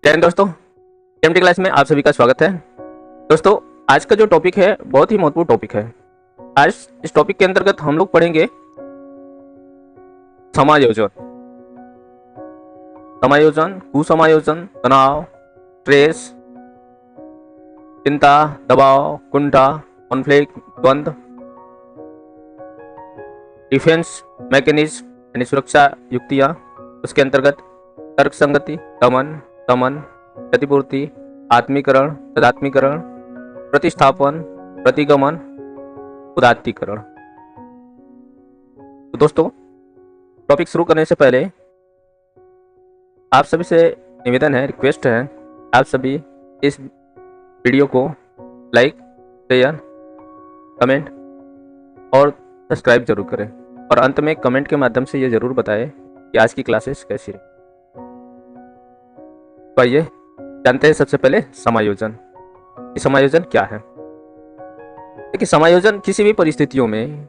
जय हिंद दोस्तों। T class में आप सभी का स्वागत है। दोस्तों, आज का जो टॉपिक है बहुत ही महत्वपूर्ण टॉपिक है। आज इस टॉपिक के अंतर्गत हम लोग पढ़ेंगे समायोजन। समायोजन, कुसमायोजन, तनाव, स्ट्रेस, चिंता, दबाव, कुंठा, कॉन्फ्लिक्ट, द्वंद्व, डिफेंस मैकेनिज्म यानी सुरक्षा युक्तियां, उसके अंतर्गत तर्क संगति, दमन, शमन, क्षतिपूर्ति, आत्मीकरण, तदात्मीकरण, प्रतिस्थापन, प्रतिगमन, उदात्तीकरण। तो दोस्तों, टॉपिक शुरू करने से पहले आप सभी से निवेदन है, रिक्वेस्ट है, आप सभी इस वीडियो को लाइक, शेयर, कमेंट और सब्सक्राइब जरूर करें और अंत में कमेंट के माध्यम से ये जरूर बताएं कि आज की क्लासेस कैसी रही। तो आइए जानते हैं सबसे पहले समायोजन। समायोजन क्या है? देखिए, समायोजन किसी भी परिस्थितियों में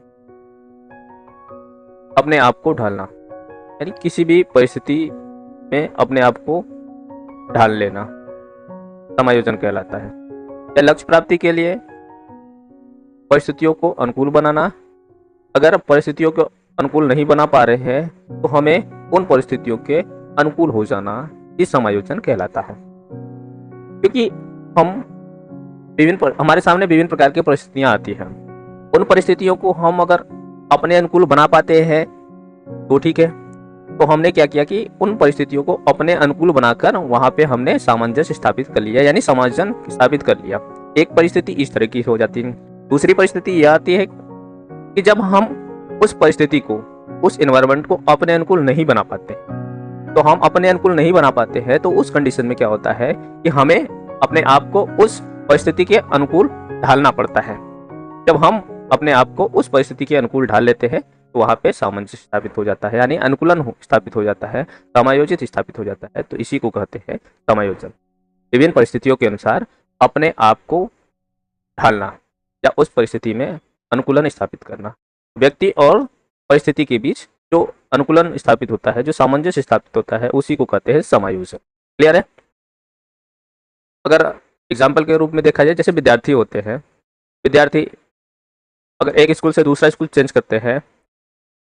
अपने आप को ढालना, यानी किसी भी परिस्थिति में अपने आप को ढाल लेना समायोजन कहलाता है। या लक्ष्य प्राप्ति के लिए परिस्थितियों को अनुकूल बनाना। अगर परिस्थितियों को अनुकूल नहीं बना पा रहे हैं तो हमें उन परिस्थितियों के अनुकूल हो जाना ही समायोजन कहलाता है। क्योंकि हमारे सामने विभिन्न प्रकार की परिस्थितियां आती हैं। उन परिस्थितियों को हम अगर अपने अनुकूल बना पाते हैं तो ठीक है। तो हमने क्या किया कि उन परिस्थितियों को अपने अनुकूल बनाकर वहां पे हमने सामंजस्य स्थापित कर लिया, यानी समायोजन स्थापित कर लिया। एक परिस्थिति इस तरह की हो जाती है। दूसरी परिस्थिति यह आती है कि जब हम उस परिस्थिति को, उस एनवायरनमेंट को अपने अनुकूल नहीं बना पाते, तो हम अपने अनुकूल नहीं बना पाते हैं तो उस कंडीशन में क्या होता है कि हमें अपने आप को उस परिस्थिति के अनुकूल ढालना पड़ता है। जब हम अपने आप को उस परिस्थिति के अनुकूल ढाल लेते हैं तो वहां पे सामंजस्य स्थापित हो जाता है, यानी अनुकूलन स्थापित हो जाता है, समायोजित स्थापित हो जाता है। तो इसी को कहते हैं समायोजन। विभिन्न परिस्थितियों के अनुसार अपने आप को ढालना या उस परिस्थिति में अनुकूलन स्थापित करना। व्यक्ति और परिस्थिति के बीच जो अनुकूलन स्थापित होता है, जो सामंजस्य स्थापित होता है, उसी को कहते हैं समायोजन। क्लियर है? अगर एग्जाम्पल के रूप में देखा जाए, जैसे विद्यार्थी होते हैं, विद्यार्थी अगर एक स्कूल से दूसरा स्कूल चेंज करते हैं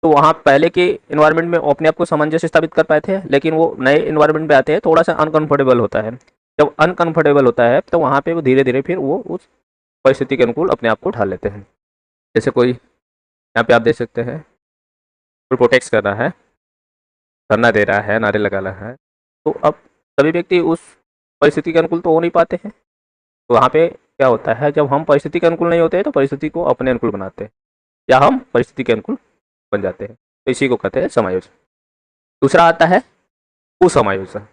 तो वहाँ पहले के इन्वायरमेंट में अपने आप को सामंजस्य स्थापित कर पाए थे, लेकिन वो नए इन्वायरमेंट में आते हैं थोड़ा सा अनकंफर्टेबल होता है। जब अनकंफर्टेबल होता है तो वहाँ पे वो धीरे धीरे फिर वो उस परिस्थिति के अनुकूल अपने आप को ढाल लेते हैं। जैसे कोई यहाँ पे आप देख सकते हैं, कोई प्रोटेक्ट कर रहा है, धरना दे रहा है, नारे लगा रहा है, तो अब सभी व्यक्ति उस परिस्थिति के अनुकूल तो हो नहीं पाते हैं। तो वहाँ पे क्या होता है, जब हम परिस्थिति के अनुकूल नहीं होते हैं तो परिस्थिति को अपने अनुकूल बनाते हैं या हम परिस्थिति के अनुकूल बन जाते हैं। तो इसी को कहते हैं समायोजन। दूसरा आता है कुसमायोजन।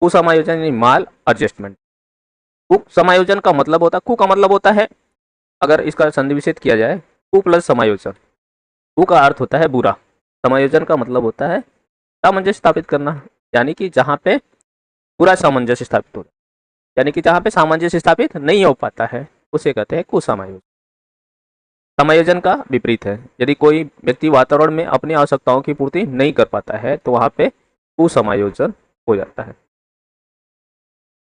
कुसमायोजन यानी माल एडजस्टमेंट। कुसमायोजन का मतलब होता है, कु का मतलब होता है, अगर इसका संधि विच्छेद किया जाए, कु प्लस समायोजन। कु का अर्थ होता है बुरा, समायोजन का मतलब होता है सामंजस्य स्थापित करना, यानी कि जहाँ पे पूरा सामंजस्य स्थापित हो, यानी कि जहाँ पे सामंजस्य स्थापित नहीं हो पाता है उसे कहते हैं कुसमायोजन। समायोजन का विपरीत है, यदि कोई व्यक्ति वातावरण में अपनी आवश्यकताओं की पूर्ति नहीं कर पाता है तो वहाँ पे कुसमायोजन हो जाता है।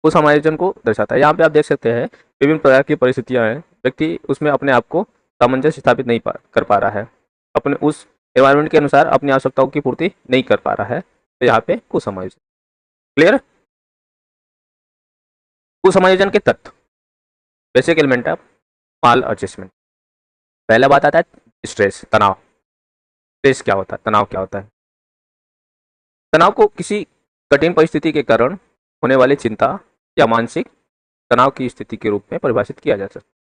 कुसमायोजन को दर्शाता है। यहाँ पे आप देख सकते हैं विभिन्न प्रकार की परिस्थितियां हैं, व्यक्ति उसमें अपने आप को सामंजस्य स्थापित नहीं कर पा रहा है, अपने उस एनवायरनमेंट के अनुसार अपनी आवश्यकताओं की पूर्ति नहीं कर पा रहा है, तो यहाँ पे कुसमायोजन। क्लियर? कुसमायोजन के तत्व, basic element of mall adjustment. पहला बात आता है स्ट्रेस, तनाव। स्ट्रेस क्या होता है, तनाव क्या होता है? तनाव को किसी कठिन परिस्थिति के कारण होने वाली चिंता या मानसिक तनाव की स्थिति के रूप में परिभाषित किया जा सकता है।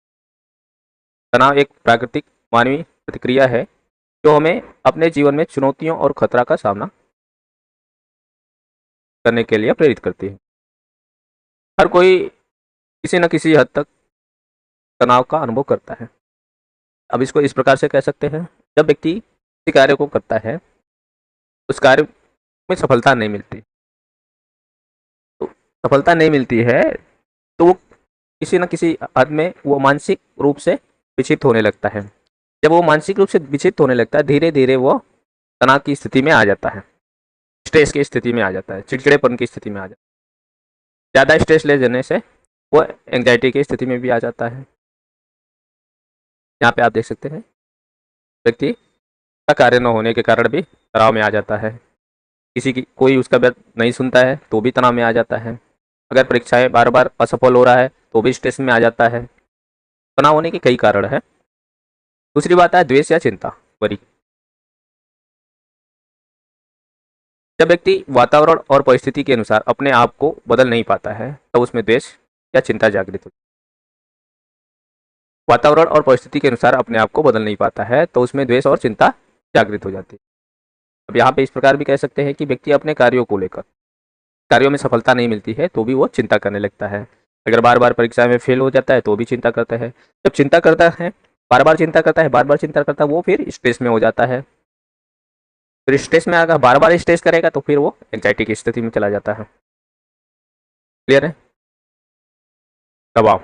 तनाव एक प्राकृतिक मानवीय प्रतिक्रिया है जो हमें अपने जीवन में चुनौतियों और खतरा का सामना करने के लिए प्रेरित करती है। हर कोई किसी न किसी हद तक तनाव का अनुभव करता है। अब इसको इस प्रकार से कह सकते हैं, जब व्यक्ति किसी कार्य को करता है, उस कार्य में सफलता नहीं मिलती, तो सफलता नहीं मिलती है तो वो किसी न किसी हद में वो मानसिक रूप से विचलित होने लगता है। जब वो मानसिक रूप से विचलित होने लगता है, धीरे धीरे वो तनाव की स्थिति में आ जाता है, स्ट्रेस की स्थिति में आ जाता है, चिड़चिड़ेपन की स्थिति में आ जाता है। ज़्यादा स्ट्रेस ले लेने से वो एंग्जाइटी की स्थिति में भी आ जाता है। यहाँ पे आप देख सकते हैं व्यक्ति का कार्य न होने के कारण भी तनाव में आ जाता है। किसी की कोई उसका बात नहीं सुनता है तो भी तनाव में आ जाता है। अगर परीक्षाएं बार बार असफल हो रहा है तो भी स्ट्रेस में आ जाता है। तनाव होने के कई कारण है। दूसरी बात है द्वेष या चिंता, वरी। जब व्यक्ति वातावरण और परिस्थिति के अनुसार अपने आप को बदल नहीं पाता है तो उसमें द्वेष या चिंता जागृत होती है। वातावरण और परिस्थिति के अनुसार अपने आप को बदल नहीं पाता है तो उसमें द्वेष और चिंता जागृत हो जाती है। अब यहाँ पे इस प्रकार भी कह सकते हैं कि व्यक्ति अपने कार्यों को लेकर, कार्यों में सफलता नहीं मिलती है तो भी वो चिंता करने लगता है। अगर बार बार परीक्षा में फेल हो जाता है तो भी चिंता करता है। जब चिंता करता है, बार बार चिंता करता है, बार बार चिंता करता है, वो फिर स्ट्रेस में हो जाता है। फिर स्ट्रेस में आकर बार बार स्ट्रेस करेगा तो फिर वो एंग्जाइटी की स्थिति में चला जाता है। क्लियर है? दबाव,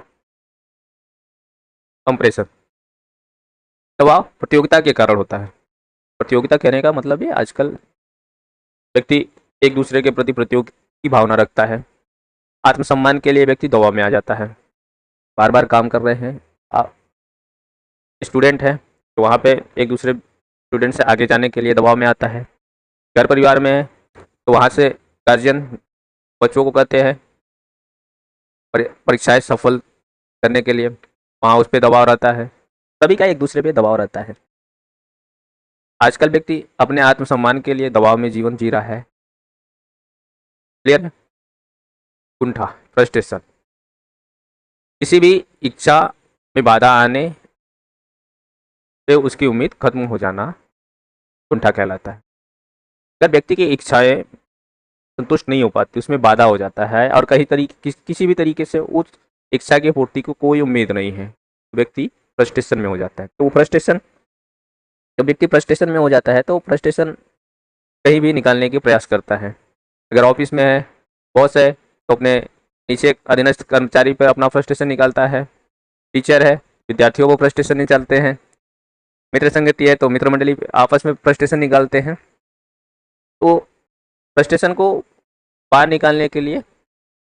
कंप्रेशर। दबाव प्रतियोगिता के कारण होता है। प्रतियोगिता कहने का मतलब ये आजकल व्यक्ति एक दूसरे के प्रति प्रतियोग की भावना रखता है। आत्मसम्मान के लिए व्यक्ति दबाव में आ जाता है। बार बार काम कर रहे हैं, आप स्टूडेंट हैं तो वहाँ पे एक दूसरे स्टूडेंट से आगे जाने के लिए दबाव में आता है। घर परिवार में है तो वहाँ से गार्जियन बच्चों को कहते हैं परीक्षाएं सफल करने के लिए, वहाँ उस पर दबाव रहता है। सभी का एक दूसरे पे दबाव रहता है। आजकल व्यक्ति अपने आत्मसम्मान के लिए दबाव में जीवन जी रहा है। क्लियर है? कुंठा, फ्रस्ट्रेशन। किसी भी इच्छा में बाधा आने से उसकी उम्मीद खत्म हो जाना कुंठा कहलाता है। अगर व्यक्ति की इच्छाएं संतुष्ट नहीं हो पाती, उसमें बाधा हो जाता है और कहीं किसी भी तरीके से उस इच्छा की पूर्ति को कोई उम्मीद नहीं है, व्यक्ति फ्रस्ट्रेशन में हो जाता है। तो फ्रस्ट्रेशन, जब व्यक्ति फ्रस्ट्रेशन में हो जाता है तो फ्रस्ट्रेशन कहीं भी निकालने की प्रयास करता है। अगर ऑफिस में है, बॉस है, तो अपने नीचे अधीनस्थ कर्मचारी पर अपना फ्रस्ट्रेशन निकालता है। टीचर है, विद्यार्थियों को फ्रस्ट्रेशन निकालते हैं। मित्र संगति है तो मित्र मंडली आपस में फ्रस्ट्रेशन निकालते हैं। तो फ्रस्ट्रेशन को बाहर निकालने के लिए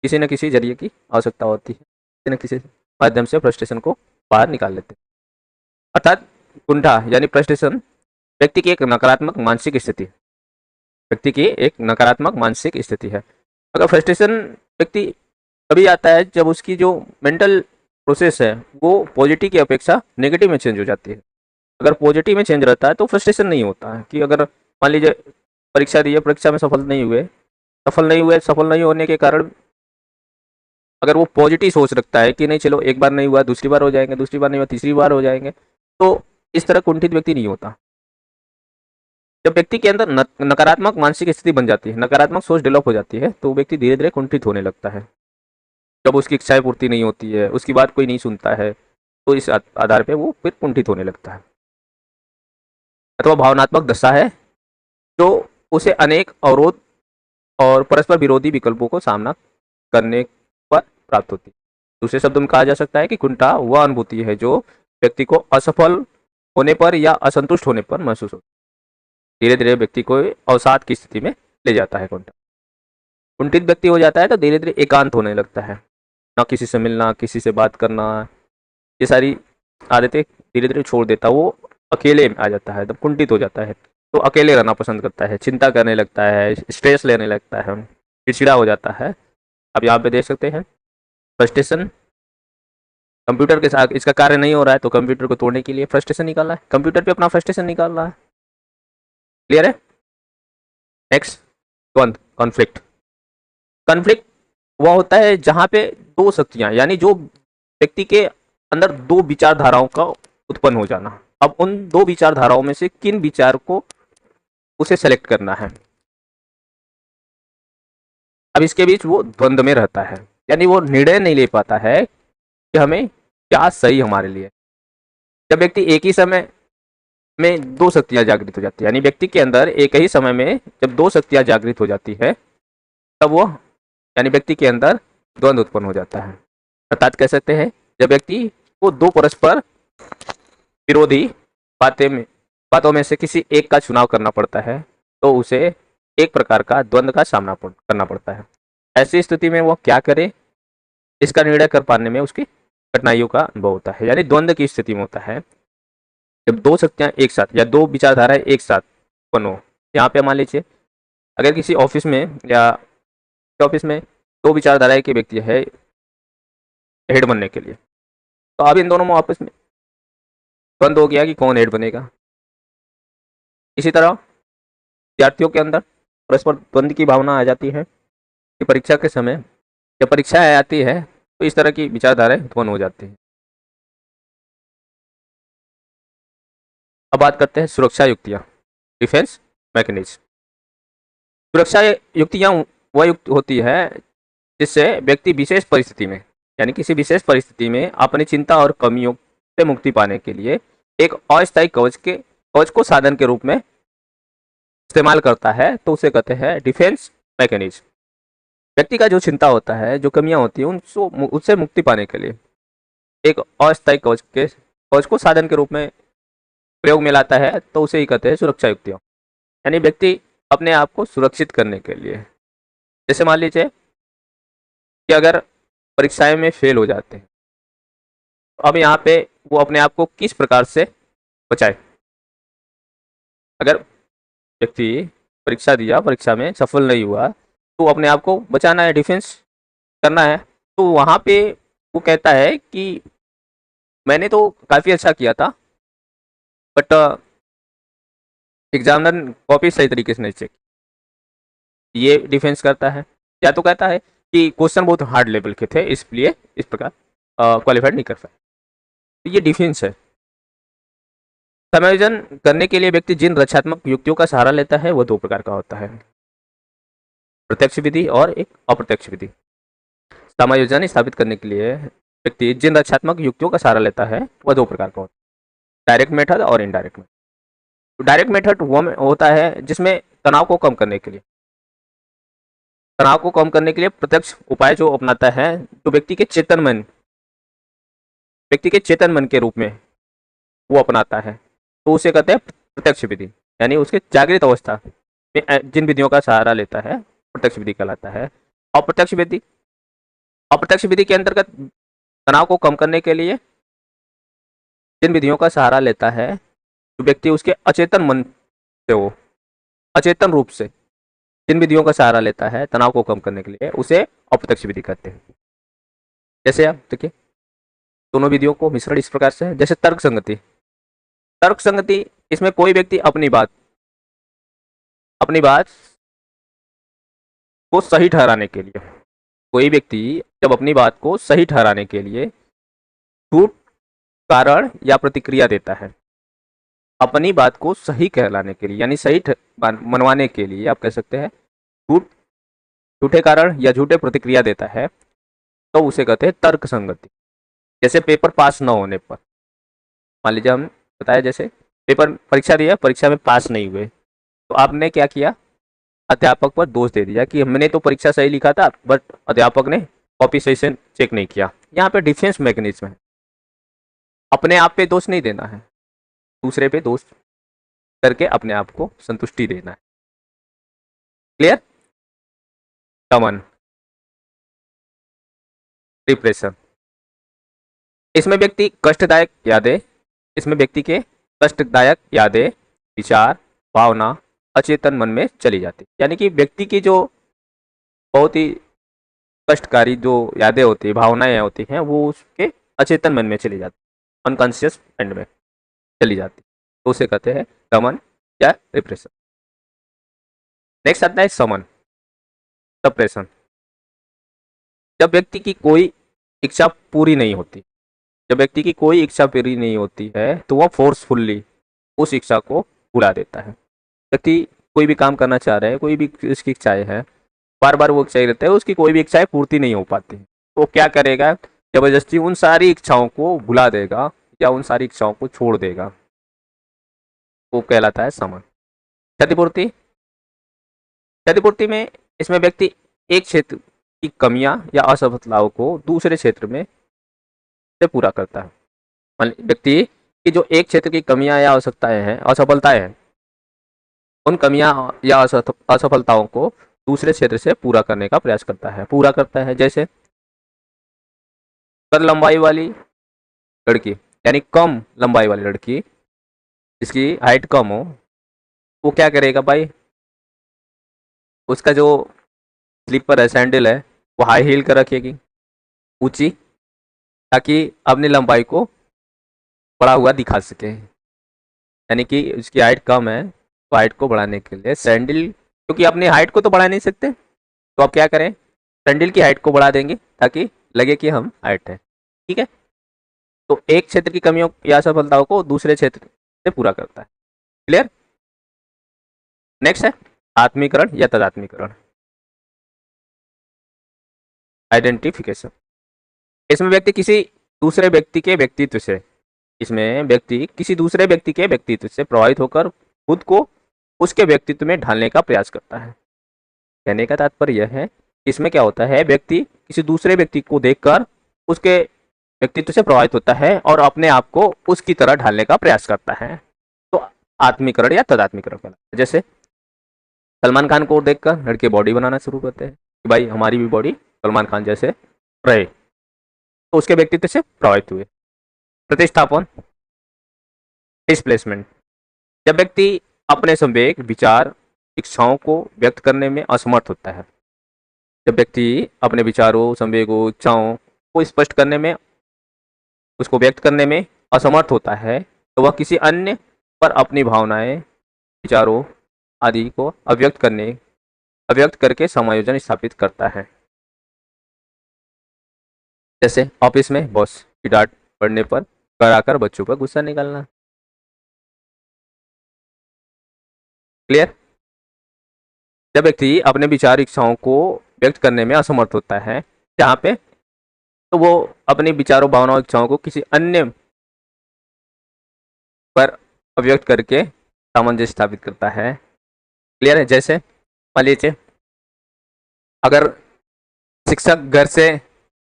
किसी न किसी जरिए की आवश्यकता होती है। किसी न किसी माध्यम से फ्रस्ट्रेशन को बाहर निकाल लेते हैं। अर्थात कुंठा यानी फ्रस्ट्रेशन व्यक्ति की एक नकारात्मक मानसिक स्थिति, व्यक्ति की एक नकारात्मक मानसिक स्थिति है। अगर फ्रस्ट्रेशन व्यक्ति कभी आता है जब उसकी जो मेंटल प्रोसेस है वो पॉजिटिव की अपेक्षा नेगेटिव में चेंज हो जाती है। अगर पॉजिटिव में चेंज रहता है तो फ्रस्ट्रेशन नहीं होता है। कि अगर मान लीजिए परीक्षा दी है, परीक्षा में सफल नहीं हुए, सफल नहीं होने के कारण अगर वो पॉजिटिव सोच रखता है कि नहीं चलो एक बार नहीं हुआ, दूसरी बार हो जाएंगे, दूसरी बार नहीं हुआ, तीसरी बार हो जाएंगे, तो इस तरह कुंठित व्यक्ति नहीं होता। जब व्यक्ति के अंदर नकारात्मक मानसिक स्थिति बन जाती है, नकारात्मक सोच डेवलप हो जाती है, तो व्यक्ति धीरे धीरे कुंठित होने लगता है। जब उसकी इच्छाएं पूर्ति नहीं होती है, उसकी बात कोई नहीं सुनता है, तो इस आधार पर वो फिर कुंठित होने लगता है। अथवा भावनात्मक दशा है जो उसे अनेक अवरोध और परस्पर विरोधी विकल्पों को सामना करने पर प्राप्त होती है। दूसरे शब्दों में कहा जा सकता है कि कुंठा वह अनुभूति है जो व्यक्ति को असफल होने पर या असंतुष्ट होने पर महसूस होती है। धीरे धीरे व्यक्ति को अवसाद की स्थिति में ले जाता है। कुंठा कुंठित व्यक्ति हो जाता है तो धीरे धीरे एकांत होने लगता है। ना किसी से मिलना, किसी से बात करना, ये सारी आदतें धीरे धीरे छोड़ देता है। वो अकेले आ जाता है, तब कुंठित हो जाता है तो अकेले रहना पसंद करता है, चिंता करने लगता है, स्ट्रेस लेने लगता है, चिड़चिड़ा हो जाता है। अब यहाँ पे देख सकते हैं फ्रस्ट्रेशन कंप्यूटर के साथ इसका कार्य नहीं हो रहा है तो कंप्यूटर को तोड़ने के लिए फ्रस्ट्रेशन निकालना है, कंप्यूटर पे अपना फ्रस्ट्रेशन निकाल रहा है। क्लियर है? नेक्स्ट, द्वंद्व, कॉन्फ्लिक्ट। कॉन्फ्लिक्ट वह होता है जहां पे दो शक्तियां यानी जो व्यक्ति के अंदर दो विचारधाराओं का उत्पन्न हो जाना। अब उन दो विचारधाराओं में से किन विचार को उसे सेलेक्ट करना है। अब इसके बीच वो द्वंद्व में रहता है, यानी वो निर्णय नहीं ले पाता है कि हमें क्या सही हमारे लिए। जब व्यक्ति एक ही समय में दो शक्तियां जागृत हो जाती है, यानी व्यक्ति के अंदर एक ही समय में जब दो शक्तियां जागृत हो जाती है तब वो यानी व्यक्ति के अंदर द्वंद्व उत्पन्न हो जाता है। अर्थात कह सकते हैं जब व्यक्ति को दो परस्पर विरोधी बातों में से किसी एक का चुनाव करना पड़ता है तो उसे एक प्रकार का द्वंद्व का सामना करना पड़ता है। ऐसी स्थिति में वो क्या करे, इसका निर्णय कर पाने में उसकी कठिनाइयों का अनुभव होता है। यानी द्वंद्व की स्थिति में होता है जब दो शक्तियां एक साथ या दो विचारधाराएं एक साथ उत्पन्न हो। यहाँ पे मान लीजिए अगर किसी ऑफिस में या ऑफिस में दो विचारधाराएं के व्यक्ति है हेड बनने के लिए, तो अब इन दोनों में आपस में द्वंद्व हो गया कि कौन हेड बनेगा। इसी तरह विद्यार्थियों के अंदर परस्पर द्वंद्व की भावना आ जाती है कि परीक्षा के समय जब परीक्षा आती है तो इस तरह की विचारधाराएं उत्पन्न हो जाती हैं। अब बात करते हैं सुरक्षा युक्तियां, डिफेंस मैकेनिज्म। सुरक्षा युक्तियां वह युक्त होती है जिससे व्यक्ति विशेष परिस्थिति में, यानी किसी विशेष परिस्थिति में अपनी चिंता और कमियों से मुक्ति पाने के लिए एक अस्थायी कवच को साधन के रूप में इस्तेमाल करता है, तो उसे कहते हैं डिफेंस मैकेनिज्म। व्यक्ति का जो चिंता होता है, जो कमियां होती हैं, उससे मुक्ति पाने के लिए एक अस्थायी कवच को साधन के रूप में प्रयोग में लाता है, तो उसे ही कहते हैं सुरक्षा युक्तियां। यानी व्यक्ति अपने आप को सुरक्षित करने के लिए, जैसे मान लीजिए कि अगर परीक्षाएं में फेल हो जाते हैं, तो अब यहाँ पे वो अपने आप को किस प्रकार से बचाए। अगर व्यक्ति परीक्षा दिया, परीक्षा में सफल नहीं हुआ, तो अपने आप को बचाना है, डिफेंस करना है, तो वहाँ पे वो कहता है कि मैंने तो काफ़ी अच्छा किया था, बट एग्जामिनर कॉपी सही तरीके से नहीं चेक, ये डिफेंस करता है। या तो कहता है कि क्वेश्चन बहुत हार्ड लेवल के थे, इसलिए इस प्रकार क्वालिफाइड नहीं कर पाए, तो ये डिफेंस है। समायोजन करने के लिए व्यक्ति जिन रक्षात्मक युक्तियों का सहारा लेता है वो दो प्रकार का होता है, प्रत्यक्ष विधि और एक अप्रत्यक्ष विधि। समायोजन स्थापित करने के लिए व्यक्ति जिन रक्षात्मक युक्तियों का सहारा लेता है वह दो प्रकार का होता है, डायरेक्ट मेथड और इनडायरेक्ट मेथड। तो डायरेक्ट मेथड वो होता है जिसमें तनाव को कम करने के लिए प्रत्यक्ष उपाय जो अपनाता है, जो व्यक्ति के चेतन मन के रूप में वो अपनाता है, तो उसे कहते हैं प्रत्यक्ष विधि। यानी उसके जागृत अवस्था में जिन विधियों का सहारा लेता है प्रत्यक्ष विधि कहलाता है। अप्रत्यक्ष विधि के अंतर्गत तनाव को कम करने के लिए जिन विधियों का सहारा लेता है, जो व्यक्ति उसके अचेतन मन से हो, अचेतन रूप से जिन विधियों का सहारा लेता है तनाव को कम करने के लिए, उसे अप्रत्यक्ष विधि कहते हैं। जैसे आप देखिए दोनों विधियों को मिश्रण इस प्रकार से है, जैसे तर्क संगति, इसमें कोई व्यक्ति अपनी बात को सही ठहराने के लिए, कोई व्यक्ति जब अपनी बात को सही ठहराने के लिए झूठ कारण या प्रतिक्रिया देता है, अपनी बात को सही कहलाने के लिए, यानी सही मनवाने के लिए आप कह सकते हैं झूठे कारण या झूठे प्रतिक्रिया देता है, तो उसे कहते हैं तर्क संगति। जैसे पेपर पास न होने पर, मान लीजिए हम बताया जैसे पेपर परीक्षा दिया, परीक्षा में पास नहीं हुए, तो आपने क्या किया, अध्यापक पर दोष दे दिया कि हमने तो परीक्षा सही लिखा था बट अध्यापक ने कॉपी सही से चेक नहीं किया। यहाँ पे डिफेंस मैकेनिज्म है, अपने आप पे दोष नहीं देना है, दूसरे पे दोष करके अपने आप को संतुष्टि देना है। क्लियर? दमन, रिप्रेशन, इसमें व्यक्ति के कष्टदायक यादें, विचार, भावना अचेतन मन में चली जाती, यानी कि व्यक्ति की जो बहुत ही कष्टकारी जो यादें होती है, भावनाएं होती हैं, वो उसके अचेतन मन में चली जाती, अनकॉन्शियस माइंड में चली जाती, तो उसे कहते हैं दमन या रिप्रेशन। नेक्स्ट आता है समन, सप्रेशन। जब व्यक्ति की कोई इच्छा पूरी नहीं होती है, तो वह फोर्सफुल्ली उस इच्छा को भुला देता है। व्यक्ति कोई भी काम करना चाह रहा है, कोई भी उसकी इच्छाएं हैं, बार बार वो इच्छाएं रहता है, उसकी कोई भी इच्छाएं पूर्ति नहीं हो पाती, तो क्या करेगा, जबरदस्ती उन सारी इच्छाओं को भुला देगा या उन सारी इच्छाओं को छोड़ देगा, वो कहलाता है समन। क्षतिपूर्ति में इसमें व्यक्ति एक क्षेत्र की कमियां या असफलताओं को दूसरे क्षेत्र में से पूरा करता है। व्यक्ति की जो एक क्षेत्र की कमियां या असफलताएं हैं, उन कमियां या असफलताओं को दूसरे क्षेत्र से पूरा करने का प्रयास करता है। जैसे कम लंबाई वाली लड़की, यानी कम लंबाई वाली लड़की जिसकी हाइट कम हो, वो क्या करेगा भाई, उसका जो स्लीपर है, सैंडल है, वो हाई हील कर रखेगी, ऊंची, ताकि अपनी लंबाई को बढ़ा हुआ दिखा सके। यानी कि उसकी हाइट कम है, तो हाइट को बढ़ाने के लिए सैंडल, क्योंकि अपनी हाइट को तो बढ़ा नहीं सकते, तो आप क्या करें, सैंडल की हाइट को बढ़ा देंगे ताकि लगे कि हम हाइट है। ठीक है, तो एक क्षेत्र की कमियों या असफलताओं को दूसरे क्षेत्र से पूरा करता है। क्लियर। नेक्स्ट है आत्मीकरण या तदात्मीकरण, आइडेंटिफिकेशन। इसमें व्यक्ति किसी दूसरे व्यक्ति के व्यक्तित्व से इसमें व्यक्ति किसी दूसरे व्यक्ति के व्यक्तित्व से प्रभावित होकर खुद को उसके व्यक्तित्व में ढालने का प्रयास करता है। कहने का तात्पर्य यह है, इसमें क्या होता है, व्यक्ति किसी दूसरे व्यक्ति को देखकर उसके व्यक्तित्व से प्रभावित होता है और अपने आप को उसकी तरह ढालने का प्रयास करता है। तो आत्मीकरण या तदात्मीकरण कहलाता है। जैसे सलमान खान को देखकर लड़के बॉडी बनाना शुरू करते हैं कि भाई हमारी भी बॉडी सलमान खान जैसे रहे, तो उसके व्यक्तित्व से प्रभावित हुए। प्रतिस्थापन, डिस्प्लेसमेंट। जब व्यक्ति अपने संवेग, विचार, इच्छाओं को व्यक्त करने में असमर्थ होता है, जब व्यक्ति अपने विचारों, संवेगों, इच्छाओं को स्पष्ट करने में, उसको व्यक्त करने में असमर्थ होता है, तो वह किसी अन्य पर अपनी भावनाएं, विचारों आदि को अव्यक्त करके समायोजन स्थापित करता है। जैसे ऑफिस में बॉस की डांट पड़ने पर घर आकर बच्चों पर गुस्सा निकालना। क्लियर। जब व्यक्ति अपने विचार, इच्छाओं को व्यक्त करने में असमर्थ होता है, जहाँ पे, तो वो अपने विचारों, भावनाओं, इच्छाओं को किसी अन्य पर अव्यक्त करके सामंजस्य स्थापित करता है। क्लियर है। जैसे मान लीजिए अगर शिक्षक घर से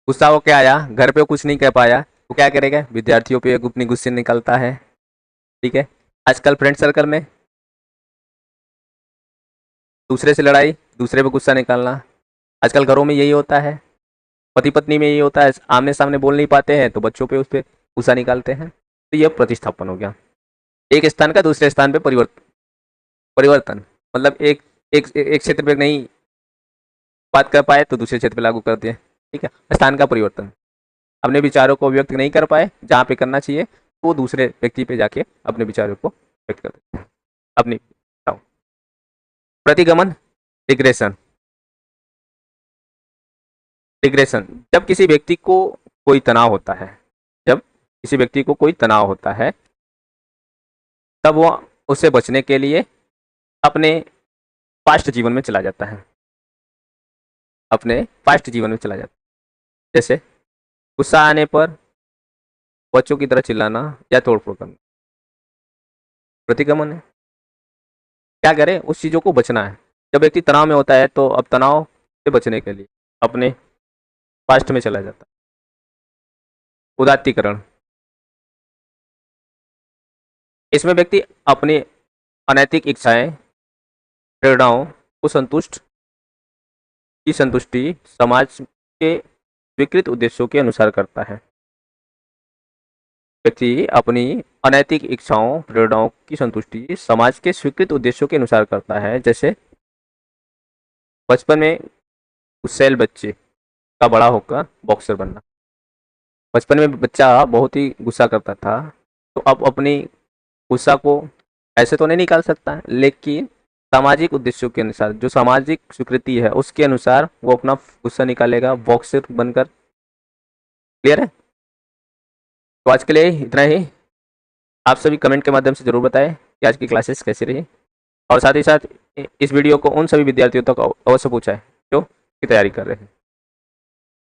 गुस्सा होकर आया, घर पे कुछ नहीं कह पाया, तो क्या करेगा, विद्यार्थियों पे अपनी गुस्से निकलता है। ठीक है। आजकल फ्रेंड सर्कल में दूसरे से लड़ाई, दूसरे पे गुस्सा निकालना, आजकल घरों में यही होता है, पति पत्नी में यही होता है, आमने सामने बोल नहीं पाते हैं तो बच्चों पे उस पर गुस्सा निकालते हैं। तो यह प्रतिस्थापन हो गया, एक स्थान का दूसरे स्थान पे परिवर्तन। मतलब एक एक एक क्षेत्र पे नहीं बात कर पाए तो दूसरे क्षेत्र पे लागू कर दिए। ठीक है, स्थान का परिवर्तन। अपने विचारों को व्यक्त नहीं कर पाए जहाँ पे करना चाहिए, तो वो दूसरे व्यक्ति पे जाके अपने विचारों को व्यक्त कर देते हैं। अपनी प्रतिगमन, रिग्रेशन। रिग्रेशन, जब किसी व्यक्ति को कोई तनाव होता है, जब किसी व्यक्ति को कोई तनाव होता है, तब वो उससे बचने के लिए अपने पास्ट जीवन में चला जाता है, अपने पास्ट जीवन में चला जाता है। जैसे गुस्सा आने पर बच्चों की तरह चिल्लाना या तोड़फोड़ करना, प्रतिगमन है। क्या करे, उस चीज़ों को बचना है। जब व्यक्ति तनाव में होता है तो अब तनाव से बचने के लिए अपने पास्ट में चला जाता है। उदात्तीकरण, इसमें व्यक्ति अपनी अनैतिक इच्छाएं, प्रेरणाओं को संतुष्टि समाज के स्वीकृत उद्देश्यों के अनुसार करता है। व्यक्ति अपनी अनैतिक इच्छाओं, प्रेरणाओं की संतुष्टि समाज के स्वीकृत उद्देश्यों के अनुसार करता है। जैसे बचपन में गुस्सैल बच्चे का बड़ा होकर बॉक्सर बनना। बचपन में बच्चा बहुत ही गुस्सा करता था, तो अब अपनी गुस्सा को ऐसे तो नहीं निकाल सकता, लेकिन सामाजिक उद्देश्यों के अनुसार, जो सामाजिक स्वीकृति है उसके अनुसार वो अपना गुस्सा निकालेगा बॉक्सर बनकर। क्लियर है। तो आज के लिए इतना ही। आप सभी कमेंट के माध्यम से जरूर बताएं कि आज की क्लासेस कैसी रही, और साथ ही साथ इस वीडियो को उन सभी विद्यार्थियों तक अवश्य पहुंचाएं जो की तैयारी कर रहे हैं।